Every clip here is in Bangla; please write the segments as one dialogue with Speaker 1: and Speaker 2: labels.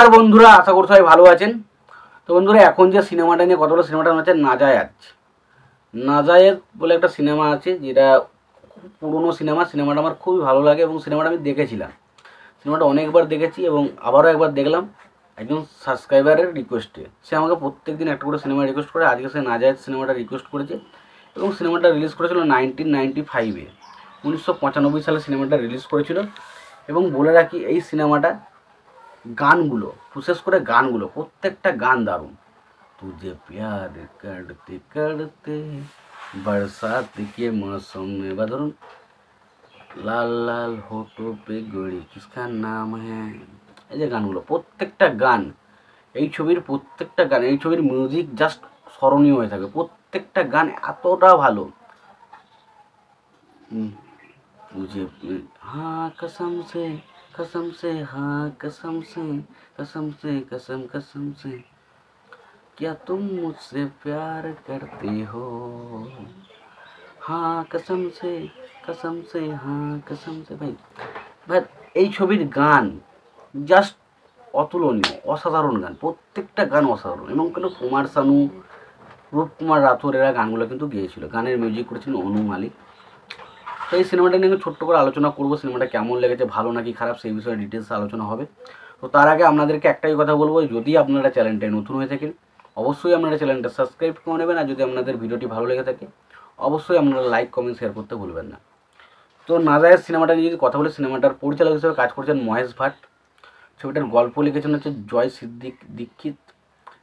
Speaker 1: নমস্কার বন্ধুরা, আশা করি সবাই ভালো আছেন। তো বন্ধুরা, এখন যে সিনেমাটা নিয়ে কথা বলে সিনেমাটার নাম হচ্ছে নাজায়েজ। নাজায়েজ বলে একটা সিনেমা আছে, যেটা খুব পুরনো সিনেমাটা আমার খুবই ভালো লাগে এবং সিনেমাটা আমি দেখেছিলাম। সিনেমাটা অনেকবার দেখেছি এবং আবারও একবার দেখলাম একজন সাবস্ক্রাইবারের রিকোয়েস্টে। সে আমাকে প্রত্যেক দিন একটা করে সিনেমা রিকোয়েস্ট করে। আজকে সে নাজায়েজ সিনেমাটা রিকোয়েস্ট করেছে এবং সিনেমাটা রিলিজ করেছিল 1995-এ, 1995 সালে সিনেমাটা রিলিজ করেছিল। এবং বলে রাখি, এই সিনেমাটা গানগুলো, বিশেষ করে গানগুলো, প্রত্যেকটা গান দারুণ। तुझे प्यार करते करते बरसात के मौसम में, বা ধরুন লাল লাল হোঠো পে গড়ি কিসকা নাম হ্যাঁ, এই যে গানগুলো, প্রত্যেকটা গান, এই ছবির প্রত্যেকটা গান, এই ছবির মিউজিক জাস্ট স্মরণীয় হয়ে থাকে। প্রত্যেকটা গান এতটা ভালো। तुझे हाँ कसम से हाँ कसम से कसम कसम से क्या तुम मुझसे प्यार करते हो, हाँ कसम से हाँ कसम से। ভাই ভাই, এই ছবির গান জাস্ট অতুলনীয়, অসাধারণ গান, প্রত্যেকটা গান অসাধারণ। এবং কিন্তু কুমার শানু, রূপকুমার রাথোর এরা গানগুলো কিন্তু গেয়েছিল। গানের মিউজিক করেছিলেন অনু মালিক। তো এই সিনেমাটা নিয়ে ছোট্ট করে আলোচনা করবো, সিনেমাটা কেমন লেগেছে, ভালো নাকি খারাপ, সেই বিষয়ে ডিটেলস আলোচনা হবে। তো তার আগে আপনাদেরকে একটাই কথা বলবো, যদি আপনারা চ্যানেলটায় নতুন হয়ে থাকেন অবশ্যই আপনারা চ্যানেলটা সাবস্ক্রাইব করে নেবেন। আর যদি আপনাদের ভিডিওটি ভালো লেগে থাকে অবশ্যই আপনারা লাইক কমেন্ট শেয়ার করতে ভুলবেন না। তো নাজায়েজ সিনেমাটা নিয়ে যদি কথা বলি, সিনেমাটার পরিচালক হিসেবে কাজ করছেন মহেশ ভাট। ছবিটার গল্প লিখেছেন হচ্ছে জয় দীক্ষিত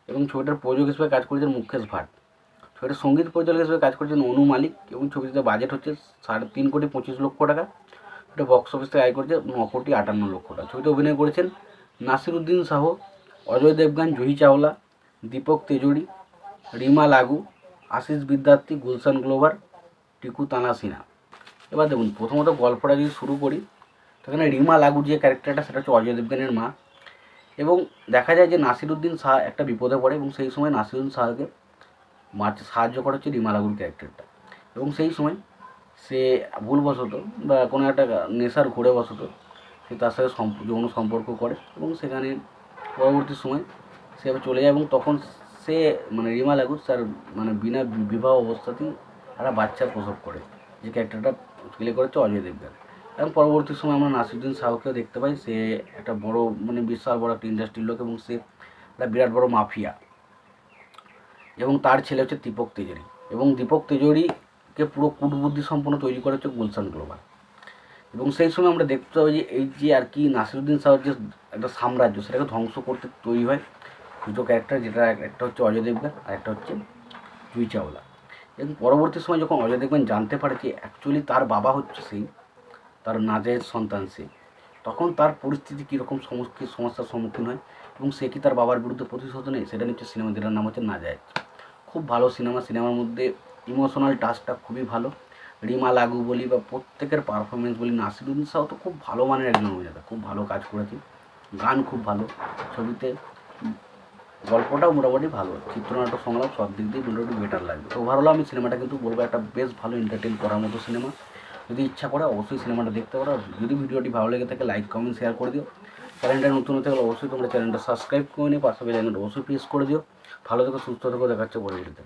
Speaker 1: এবং ছবিটার প্রযোজক হিসেবে কাজ করেছেন মুকেশ ভাট। ছবিটার সঙ্গীত পরিচালক হিসেবে কাজ করেছেন অনু মালিক এবং ছবিটিতে বাজেট হচ্ছে 3.25 কোটি টাকা। এটা বক্স অফিস থেকে আয় করেছে 9.58 কোটি টাকা। ছবিতে অভিনয় করেছেন নাসিরুদ্দিন শাহ, অজয় দেবগান, জুহি চাওলা, দীপক তেজুরি, রিমা লাগু, আশিস বিদ্যার্থী, গুলশান গ্লোভার, টিকু তানা সিনহা। এবার দেখুন, প্রথমত গল্পটা যদি শুরু করি, সেখানে রিমা লাগুর যে ক্যারেক্টারটা, সেটা হচ্ছে অজয় দেবগানের মা। এবং দেখা যায় যে নাসিরুদ্দিন শাহ একটা বিপদে পড়ে এবং সেই সময় নাসিরুদ্দিন শাহকে সাহায্য করা হচ্ছে রিমা লাগুর ক্যারেক্টারটা। এবং সেই সময় সে ভুলবশত বা কোনো একটা নেশার ঘোরে বশত সে তার সাথে যৌন সম্পর্ক করে এবং সেখানে পরবর্তী সময় সে আবার চলে যায়। এবং তখন সে রিমা লাগু তার বিনা বিবাহ অবস্থাতেই একটা বাচ্চার প্রসব করে, যে ক্যারেক্টারটা প্লে করেছে অজয় দেবগন। এবং পরবর্তী সময় আমরা নাসিরুদ্দিন শাহকেও দেখতে পাই। সে একটা বড় বিশাল বড় একটা ইন্ডাস্ট্রির লোক এবং সে একটা বিরাট বড় মাফিয়া। এবং তার ছেলে হচ্ছে দীপক তেজুরি, এবং দীপক তেজুরিকে পুরো কূটবুদ্ধি সম্পন্ন তৈরি করে হচ্ছে গুলশান গ্লোভার। এবং সেই সময় আমরা দেখতে পাই যে এই যে আর কি নাসিরুদ্দিন শাহের যে একটা সাম্রাজ্য, সেটাকে ধ্বংস করতে তৈরি হয় দুটো ক্যারেক্টার, যেটা একটা হচ্ছে অজয় দেবগন আর একটা হচ্ছে জুহি চাওলা। এবং পরবর্তী সময় যখন অজয় দেবগন জানতে পারে যে অ্যাকচুয়ালি তার বাবা হচ্ছে সেই, তার নাজায়েজ সন্তান সে, তখন তার পরিস্থিতি কীরকম সমস্যার সম্মুখীন হয় এবং সে কি তার বাবার বিরুদ্ধে প্রতিশোধ নেয়, সেটা নিচ্ছে সিনেমা, যেটার নাম হচ্ছে নাজায়েজ। খুব ভালো সিনেমা। সিনেমার মধ্যে ইমোশনাল টাচটা খুবই ভালো। রিমা লাগু বলি বা প্রত্যেকের পারফরমেন্স বলি, নাসিরুদ্দিন শাহ তো খুব ভালো মানের একজন অভিনেতা, খুব ভালো কাজ করেছে। গান খুব ভালো, ছবিতে গল্পটাও মোটামুটি ভালো, চিত্রনাট্য সংলাপ সব দিক দিয়ে মোটামুটি বেটার লাগবে। তো ওভারঅল আমি সিনেমাটা কিন্তু বলবো একটা বেশ ভালো এন্টারটেন করার মতো সিনেমা। যদি ইচ্ছা করে অবশ্যই সিনেমাটা দেখতে পারো। যদি ভিডিওটি ভালো লেগে থাকে লাইক কমেন্ট শেয়ার করে দিও। চ্যানেলটা নতুন হতে গেলে অবশ্যই তোমরা চ্যানেলটা সাবস্ক্রাইব করে নিও, পাশাপাশি চ্যানেলটা অবশ্যই প্রেস করে দিও। ভালো থেকো, সুস্থ থেকো, দেখাচ্ছে পরে ভিডিওতে।